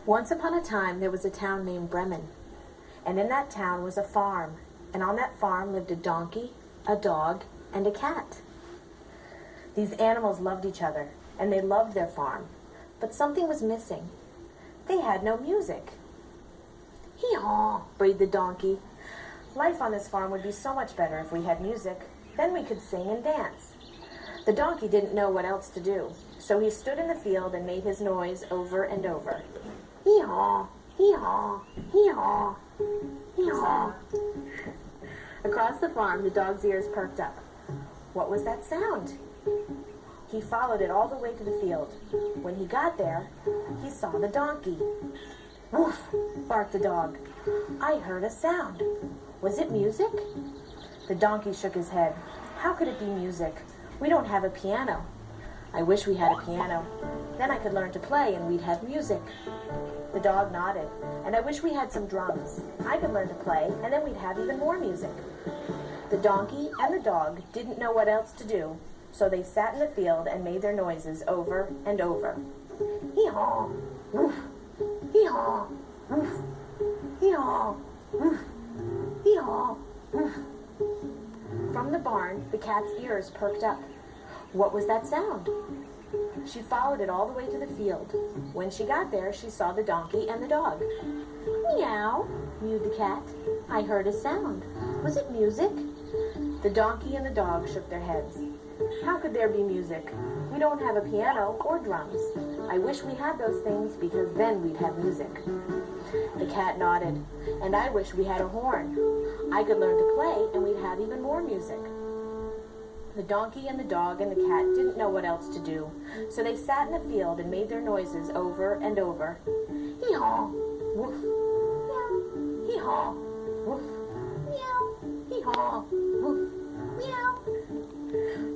Once upon a time, there was a town named Bremen, and in that town was a farm, and on that farm lived a donkey, a dog, and a cat. These animals loved each other, and they loved their farm, but something was missing. They had no music. "Hee-haw," breathed the donkey. "Life on this farm would be so much better if we had music. Then we could sing and dance." The donkey didn't know what else to do, so he stood in the field and made his noise over and over. "Hee-haw, hee-haw, hee-haw, hee-haw." Across the farm, the dog's ears perked up. What was that sound? He followed it all the way to the field. When he got there, he saw the donkey. "Woof," barked the dog. "I heard a sound. Was it music?" The donkey shook his head. "How could it be music? We don't have a piano." "I wish we had a piano. Then I could learn to play and we'd have music." The dog nodded. "And I wish we had some drums. I could learn to play and then we'd have even more music." The donkey and the dog didn't know what else to do, so they sat in the field and made their noises over and over. "Hee-haw, woof, hee-haw, woof, hee-haw, woof, hee-haw, woof." From the barn, the cat's ears perked up. What was that sound? She followed it all the way to the field. When she got there, she saw the donkey and the dog. "Meow," mewed the cat. "I heard a sound. Was it music?" The donkey and the dog shook their heads. "How could there be music? We don't have a piano or drums. I wish we had those things because then we'd have music." The cat nodded. "And I wish we had a horn. I could learn to play and we'd have even more music." The donkey and the dog and the cat didn't know what else to do, so they sat in the field and made their noises over and over. "Hee-haw, woof, meow, hee-haw, woof, meow, hee-haw, woof, meow."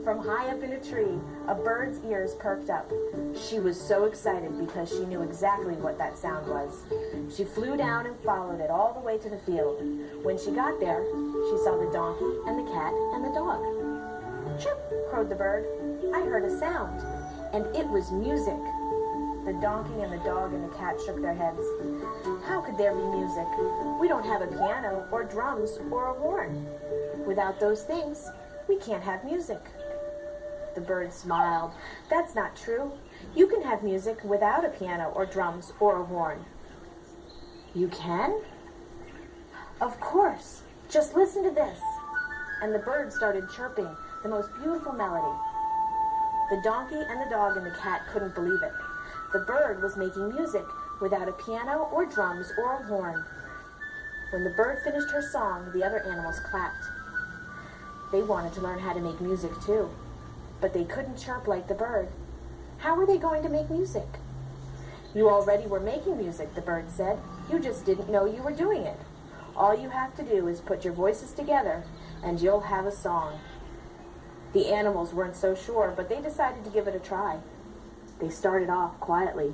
From high up in a tree, a bird's ears perked up. She was so excited because she knew exactly what that sound was. She flew down and followed it all the way to the field. When she got there, she saw the donkey and the cat and the dog. "Chirp," crowed the bird. "I heard a sound, and it was music." The donkey and the dog and the cat shook their heads. "How could there be music? We don't have a piano or drums or a horn. Without those things, we can't have music." The bird smiled. "That's not true. You can have music without a piano or drums or a horn." "You can?" "Of course. Just listen to this." And the bird started chirping the most beautiful melody. The donkey and the dog and the cat couldn't believe it. The bird was making music without a piano or drums or a horn. When the bird finished her song, the other animals clapped. They wanted to learn how to make music too, but they couldn't chirp like the bird. How were they going to make music? "You already were making music," the bird said. "You just didn't know you were doing it. All you have to do is put your voices together and you'll have a song." The animals weren't so sure, but they decided to give it a try. They started off quietly.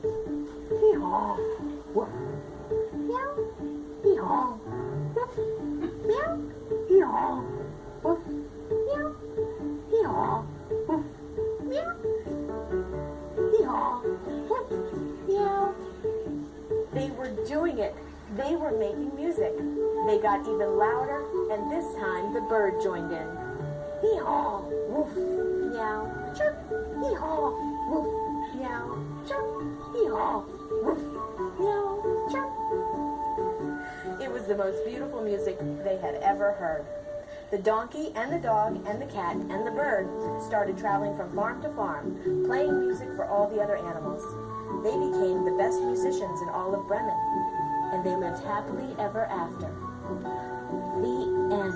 "Hee-haw, woof, meow, hee-haw, woof, meow, hee-haw, woof, meow, hee-haw, woof, meow, hee-haw, woof, meow." They were doing it. They were making music. They got even louder, and this time the bird joined in. "Hee-haw, woof, meow, chirp, hee-haw, woof, meow, chirp, hee-haw, woof, meow, chirp." It was the most beautiful music they had ever heard. The donkey and the dog and the cat and the bird started traveling from farm to farm, playing music for all the other animals. They became the best musicians in all of Bremen, and they lived happily ever after. The end.